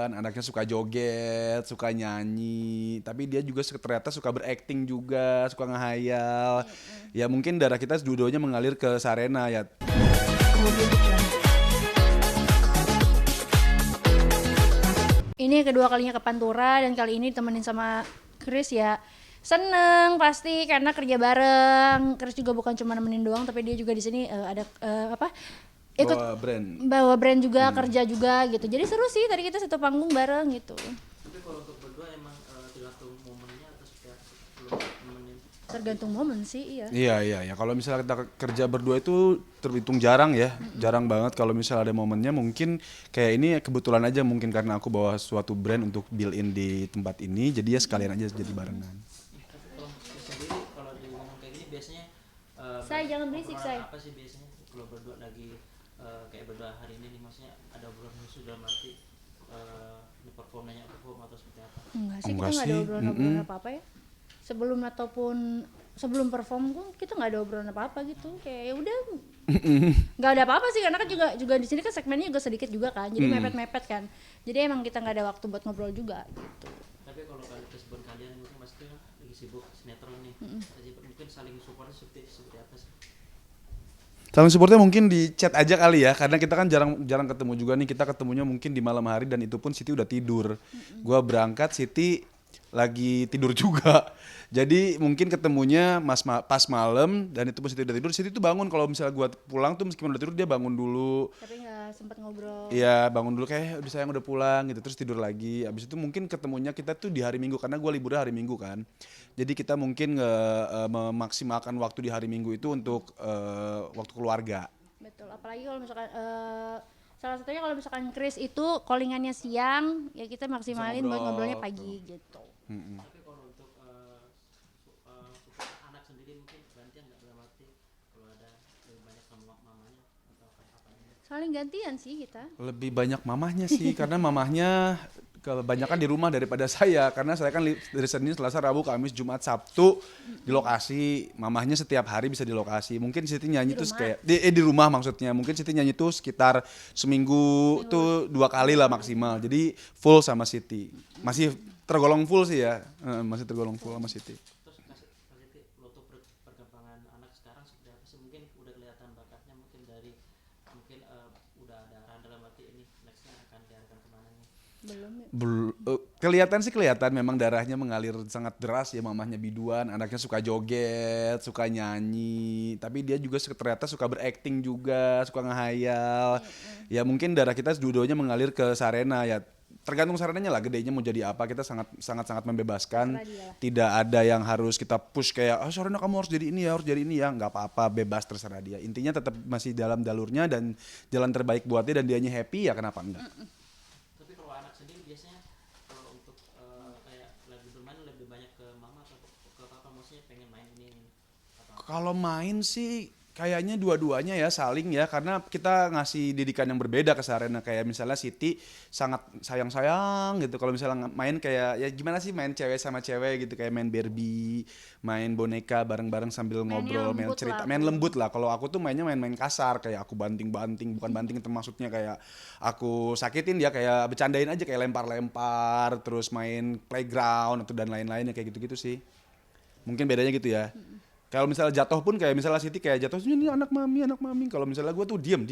biduan, anaknya suka joget, suka nyanyi, tapi dia juga ternyata suka berakting juga, suka ngehayal. Ya mungkin darah kita dua-duanya mengalir ke Sarena ya. Ini kedua kalinya ke Pantura dan kali ini ditemenin sama Chris ya. Seneng pasti karena kerja bareng. Chris juga bukan cuma nemenin doang tapi dia juga di sini ada ikut bawa brand juga, kerja juga gitu. Jadi seru sih, tadi kita satu panggung bareng gitu. Tapi kalau untuk berdua emang tergantung momennya atau seperti apa sih? Belum nemenin. Tergantung momen sih, iya. Iya. Kalau misalnya kita kerja berdua itu terhitung jarang ya, jarang banget. Kalau misalnya ada momennya mungkin kayak ini kebetulan aja mungkin karena aku bawa suatu brand untuk build in di tempat ini, jadi ya sekalian aja jadi barengan. Tapi kalau sendiri kalau di ngomong kayak gini biasanya Say, jangan berisik, Say. apa sih biasanya kalau berdua lagi kayak berdua hari ini nih, maksudnya ada obrolan khusus dalam arti ini performanya atau seperti apa? Enggak sih, kita nggak ada obrolan apa-apa ya. Sebelum perform pun kita nggak ada obrolan apa-apa gitu, kayak ya udah nggak ada apa-apa sih karena kan juga di sini kan segmennya juga sedikit juga kan, jadi mepet-mepet kan, jadi emang kita nggak ada waktu buat ngobrol juga gitu. Tapi kalau kesibukan kalian mungkin maksudnya lagi sibuk sinetron nih, mungkin saling support seperti apa sih? Saling supportnya mungkin di chat aja kali ya, karena kita kan jarang ketemu juga nih. Kita ketemunya mungkin di malam hari dan itu pun Siti udah tidur. Gua berangkat, Siti lagi tidur juga. Jadi mungkin ketemunya pas malam dan itu pun Siti udah tidur. Siti tuh bangun kalau misalnya gua pulang tuh meskipun udah tidur dia bangun dulu. Tapi nggak sempet ngobrol. Iya, bangun dulu kayak udah sayang udah pulang gitu, terus tidur lagi. Abis itu mungkin ketemunya kita tuh di hari Minggu karena gua liburnya hari Minggu kan. Jadi kita mungkin memaksimalkan waktu di hari Minggu itu untuk waktu keluarga. Betul, apalagi kalau misalkan salah satunya kalau misalkan Chris itu callingannya siang, ya kita maksimalin buat ngobrolnya pagi gitu. Tapi kalau untuk support anak sendiri mungkin gantian nggak dalam arti kalau ada lebih banyak sama mamanya atau apa ini? Saling gantian sih kita. Lebih banyak mamahnya sih, karena mamahnya kebanyakan di rumah daripada saya, karena saya kan dari Senin, Selasa, Rabu, Kamis, Jumat, Sabtu di lokasi. Mamahnya setiap hari bisa di lokasi. Mungkin Siti nyanyi tuh kayak di rumah maksudnya. Mungkin Siti nyanyi tuh sekitar seminggu tuh 2 kali lah maksimal. Jadi full sama Siti. Masih tergolong full sih ya. Masih tergolong full sama Siti. Terus kasih untuk perkembangan anak sekarang seperti apa sih? Mungkin udah kelihatan bakatnya mungkin dari udah ada arahan dalam arti ini nextnya akan diarahkan kemana nih? Kelihatan memang darahnya mengalir sangat deras ya. Mamahnya biduan, anaknya suka joget, suka nyanyi, tapi dia juga ternyata suka berakting juga, suka ngehayal. Ya mungkin darah kita dua-duanya mengalir ke Sarena ya. Tergantung sarananya lah, gedenya mau jadi apa. Kita sangat membebaskan. Tidak ada yang harus kita push kayak Sarena kamu harus jadi ini ya, nggak apa-apa, bebas, terserah dia. Intinya tetap masih dalam jalurnya dan jalan terbaik buat dia dan dianya happy ya kenapa enggak. Tapi kalau anak sendiri biasanya kalau untuk kayak lagi bermain lebih banyak ke mama atau ke papa, maksudnya pengen main ini atau apa? Kalau main sih kayaknya dua-duanya ya, saling ya, karena kita ngasih didikan yang berbeda ke Sarena. Kayak misalnya Siti sangat sayang-sayang gitu. Kalau misalnya main kayak ya gimana sih main cewek sama cewek gitu, kayak main Barbie, main boneka bareng-bareng sambil ngobrol, main cerita, main lembut lah. Kalau aku tuh mainnya main-main kasar, kayak aku banting-banting, bukan banting itu maksudnya kayak aku sakitin dia, kayak bercandain aja, kayak lempar-lempar, terus main playground atau dan lain-lainnya kayak gitu-gitu sih. Mungkin bedanya gitu ya. Kalau misalnya jatuh pun kayak misalnya Siti kayak jatuh ini anak mami. Kalau misalnya gue tuh diem.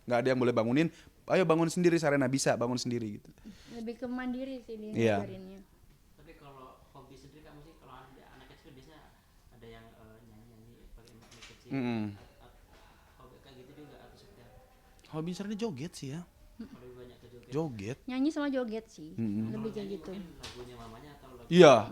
Nggak ada yang boleh bangunin. Ayo bangun sendiri Sarena, bisa bangun sendiri gitu. Lebih ke mandiri sih dia ngajarinnya. Tapi kalau hobi sendiri kamu sih, kalau anak kecil biasanya ada yang nyanyi pakai mic kecil. Hobi kayak gitu juga atau seperti apa? Hobi Sarena joget sih ya. Lebih banyak ke Joget. Nyanyi sama joget sih, lebih kayak gitu. Lagunya mamanya atau lagu Iya.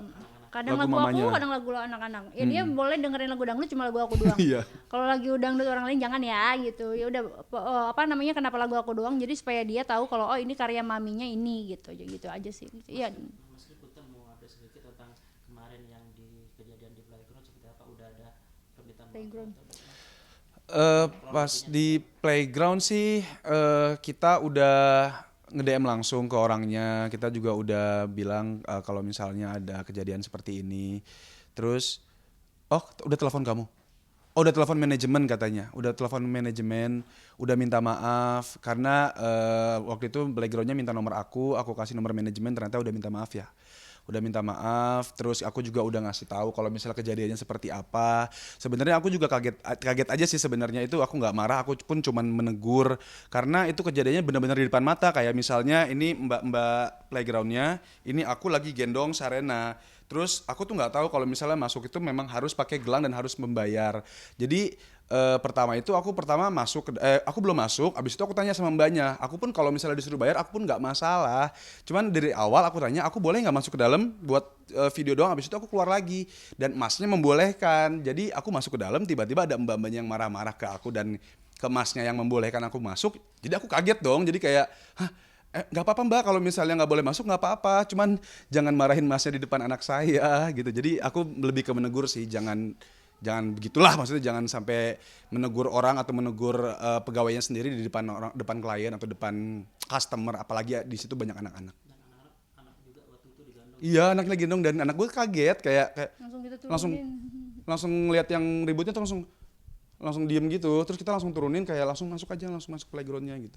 Kadang lagu aku, kadang lagu anak-anak. Ya dia boleh dengerin lagu dangdut, cuma lagu aku doang. Iya. Kalau lagi dangdut orang lain jangan ya gitu. Ya udah kenapa lagu aku doang? Jadi supaya dia tahu kalau ini karya maminya ini gitu. Jadi gitu aja sih. Iya. Mas Putra mau ada sedikit tentang kemarin yang di kejadian di playground seperti apa, udah ada permintaan Playground. Pas di playground sih kita udah nge-DM langsung ke orangnya. Kita juga udah bilang kalau misalnya ada kejadian seperti ini. Terus udah telepon kamu? Oh, udah telepon manajemen katanya. Udah telepon manajemen, udah minta maaf karena waktu itu playgroundnya minta nomor aku kasih nomor manajemen, ternyata udah minta maaf ya. Udah minta maaf, terus aku juga udah ngasih tahu kalau misalnya kejadiannya seperti apa. Sebenarnya aku juga kaget kaget aja sih sebenarnya, itu aku nggak marah, aku pun cuman menegur karena itu kejadiannya benar-benar di depan mata. Kayak misalnya ini mbak-mbak playgroundnya, ini aku lagi gendong Sarena. Terus aku tuh nggak tahu kalau misalnya masuk itu memang harus pakai gelang dan harus membayar. Jadi pertama itu aku pertama masuk aku belum masuk, abis itu aku tanya sama mbaknya. Aku pun kalau misalnya disuruh bayar aku pun nggak masalah. Cuman dari awal aku tanya, aku boleh nggak masuk ke dalam buat video doang, abis itu aku keluar lagi. Dan masnya membolehkan. Jadi aku masuk ke dalam, tiba-tiba ada mbak-mbaknya yang marah-marah ke aku dan ke masnya yang membolehkan aku masuk. Jadi aku kaget dong. Jadi kayak, hah, nggak apa-apa mbak, kalau misalnya nggak boleh masuk nggak apa-apa, cuman jangan marahin masnya di depan anak saya gitu. Jadi aku lebih ke menegur sih, jangan begitulah, maksudnya jangan sampai menegur orang atau menegur pegawainya sendiri di depan orang, depan klien atau depan customer, apalagi di situ banyak anak-anak. Dan anak-anak juga waktu itu digandong. Iya, anak lagi gendong dan anak gue kaget kayak Langsung kita langsung turunin. langsung lihat yang ributnya tuh langsung diem gitu, terus kita langsung turunin kayak langsung masuk aja, langsung masuk playgroundnya gitu.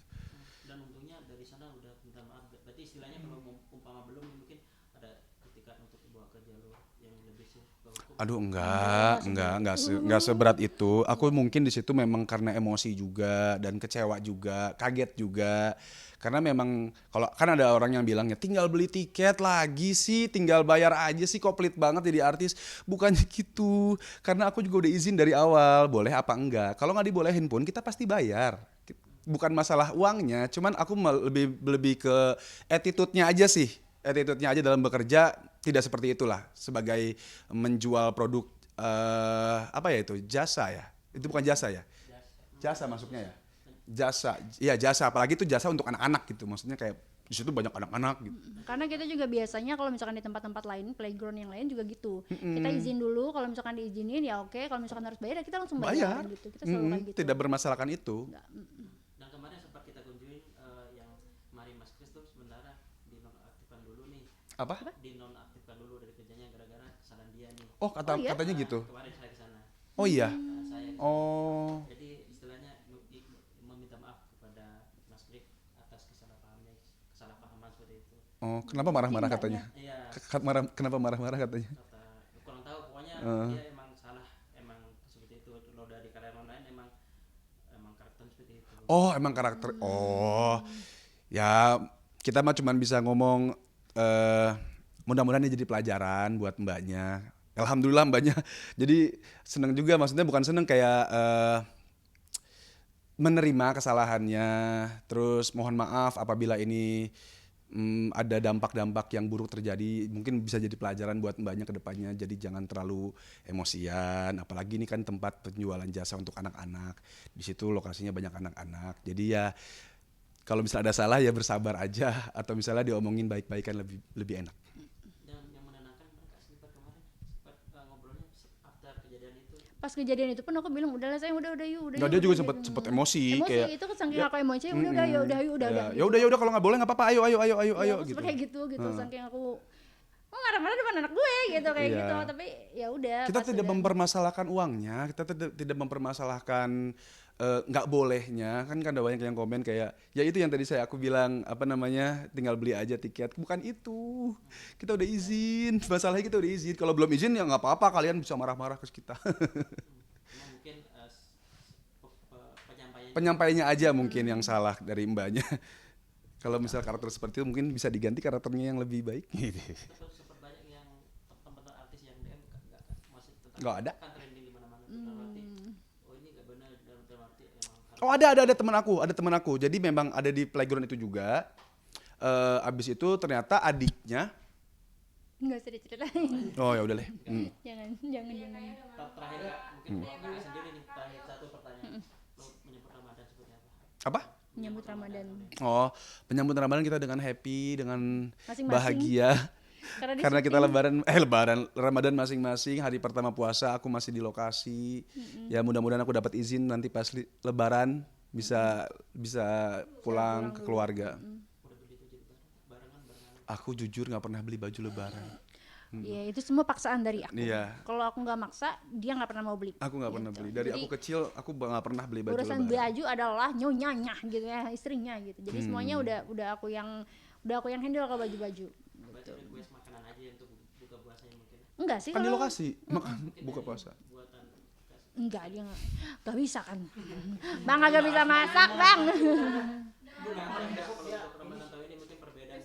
Dan untungnya dari sana udah minta maaf. Berarti istilahnya kalau umpama belum mungkin ada ketika untuk dibawa ke jalur yang lebih sih ke hukum. Aduh enggak seberat itu. Aku mungkin di situ memang karena emosi juga dan kecewa juga, kaget juga. Karena memang kalau kan ada orang yang bilangnya tinggal beli tiket lagi sih, tinggal bayar aja sih, kok pelit banget jadi artis. Bukannya gitu. Karena aku juga udah izin dari awal, boleh apa enggak. Kalau nggak dibolehin pun kita pasti bayar. Bukan masalah uangnya, cuman aku lebih ke attitude-nya aja sih. Attitude-nya aja dalam bekerja tidak seperti itulah, sebagai menjual produk apa ya itu, jasa ya, itu bukan jasa ya, jasa masuknya ya, jasa, apalagi itu jasa untuk anak-anak gitu, maksudnya kayak di situ banyak anak-anak gitu. Karena kita juga biasanya kalau misalkan di tempat-tempat lain, playground yang lain juga gitu. Kita izin dulu, kalau misalkan diizinin ya oke, kalau misalkan harus bayar ya kita langsung bayar gitu. Kita selalu kayak gitu. Tidak bermasalahkan itu. Dan kemarin sempat kita kunjungin yang kemarin Mas Kris tuh sebenarnya dinonaktifkan dulu nih. Apa? Dinonaktifkan dulu dari kerjanya gara-gara kesalahan dia nih. Oh, iya? katanya gitu. Kemarin saya ke sana. Oh iya. Saya ke sana. Oh. Jadi istilahnya meminta maaf kepada Mas Kris atas kesalahpahaman seperti itu. Oh, kenapa marah-marah katanya? Iya. Kenapa marah-marah katanya? Kurang tahu, pokoknya dia emang salah, emang seperti itu. Lo dari karyawan lain emang karakter seperti itu. Oh, emang karakter. Oh. Ya, kita mah cuman bisa ngomong mudah-mudahan ini jadi pelajaran buat mbaknya. Alhamdulillah mbaknya jadi seneng juga, maksudnya bukan seneng kayak menerima kesalahannya, terus mohon maaf apabila ini ada dampak-dampak yang buruk terjadi, mungkin bisa jadi pelajaran buat mbaknya ke depannya. Jadi jangan terlalu emosian, apalagi ini kan tempat penjualan jasa untuk anak-anak. Di situ lokasinya banyak anak-anak. Jadi ya kalau misalnya ada salah ya bersabar aja, atau misalnya diomongin baik-baikan lebih enak. Yang menenangkan mereka sempat kemarin ngobrolnya after kejadian itu. Pas kejadian itu pun aku bilang udahlah sayang, udah yuk. Nah, dia juga sempet emosi kayak itu kan saking aku emosi, udah ya udah kalau nggak boleh nggak apa-apa, ayo gitu. gitu. Kayak gitu saking aku marah-marah depan anak gue gitu kayak Iya. gitu, tapi ya udah. Kita tidak mempermasalahkan uangnya, kita tidak mempermasalahkan nggak bolehnya. Kan ada banyak yang komen kayak ya itu yang tadi aku bilang, apa namanya, tinggal beli aja tiket. Bukan itu, kita udah izin, masalahnya kita udah izin. Kalau belum izin ya nggak apa-apa, kalian bisa marah-marah ke kita. Cuma mungkin Penyampaiannya aja mungkin yang salah dari mbaknya. Kalau misal karakter seperti itu mungkin bisa diganti karakternya yang lebih baik. sempat banyak yang teman-teman artis yang DM masih tetap Nggak ada. kan trending di mana-mana tuh, dalam arti oh ini nggak benar, dalam arti emang Oh ada teman aku. Jadi memang ada di playground itu juga. Abis itu ternyata adiknya. Nggak usah diceritain. Oh ya udah deh. jangan. terakhir mungkin kakak sendiri nih, terakhir satu pertanyaan, lo menyebut Ramadan seperti apa? Apa? Menyambut Ramadan. Oh, penyambut Ramadan kita dengan happy, dengan Masing-masing. bahagia. Karena kita disiplin. lebaran Ramadan masing-masing, hari pertama puasa aku masih di lokasi. Ya mudah-mudahan aku dapat izin nanti pas lebaran bisa pulang ke keluarga. Udah beli baju barangan Aku jujur nggak pernah beli baju lebaran. Iya, itu semua paksaan dari aku. Iya. Kalau aku nggak maksa, dia nggak pernah mau beli. Aku nggak pernah beli. Dari Jadi, aku kecil aku nggak pernah beli baju urusan lebaran. baju adalah nyonyanya gitu ya, istrinya gitu. Jadi semuanya udah aku yang handle kalau baju-baju. Berarti request makanan aja untuk buka puasanya mungkin. Enggak sih Kan di kalau lokasi makan buka puasa. Buatan bekas. enggak, dia nggak bisa kan. Bang agak bisa masak, Bang. Kalau Ramadan tahun ini mungkin perbedaan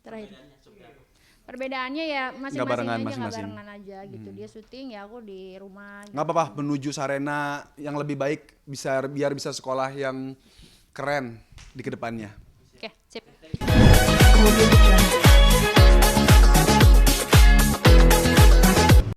Terakhir. perbedaannya seperti apa? Perbedaannya ya Nggak masing-masing barengan, aja, nggak masing-masing. barengan aja gitu. Dia syuting ya aku di rumah. Gitu. Nggak apa-apa, menuju sarena yang lebih baik biar bisa sekolah yang keren di kedepannya. Oke, sip.